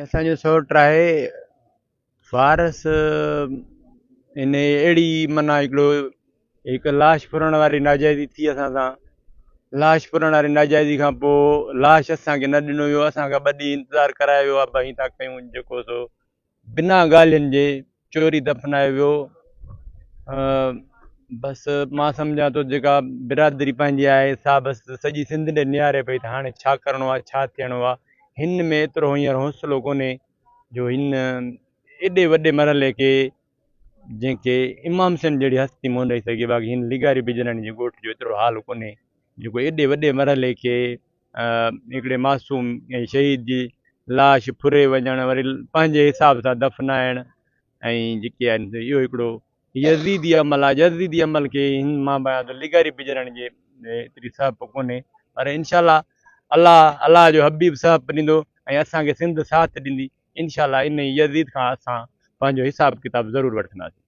असांजो सौटु आहे वारस इन अहिड़ी माना हिकु लाश फुरण वारी नाजाइज़ी थी असां सां। लाश फुरण वारी नाजाइज़ी खां पोइ लाश असांखे न ॾिनो वियो, असांखां 2 ॾींहं इंतज़ारु करायो वियो आहे भई था कयूं जेको सो बिना ॻाल्हियुनि जे चोरी दफ़नायो वियो। बसि मां सम्झां थो जेका बिरादरी पंहिंजी आहे सा बसि सॼी सिंध ॾे निहारे पई त हाणे छा करिणो आहे, छा थियणो आहे। हिन में एतिरो हींअर हौसलो कोन्हे जो हिन एॾे वॾे मरहले खे जंहिंखे इमाम हुसैन जहिड़ी हस्ती मोन ॾेई सघे, बाक़ी हिन लिगारी बिजराणी जे ॻोठ जो एतिरो हाल कोन्हे जेको एॾे वॾे मरहले खे हिकिड़े मासूम ऐं शहीद जी लाश फुरे वञणु वरी पंहिंजे हिसाब सां दफ़नाइणु ऐं जेके आहिनि इहो हिकिड़ो यज़ीदी अमल आहे। यज़ीदी अमल खे हिन मां बयां थो लिगारी बिजराणी जे एतिरी सहप कोन्हे, पर इनशाला अलाह जो हबीब सहप ॾींदो ऐं असांखे सिंध साथ ॾींदी। इनशाला इन यज़ीद खां असां पंहिंजो हिसाब किताब ज़रूरु वठंदासीं।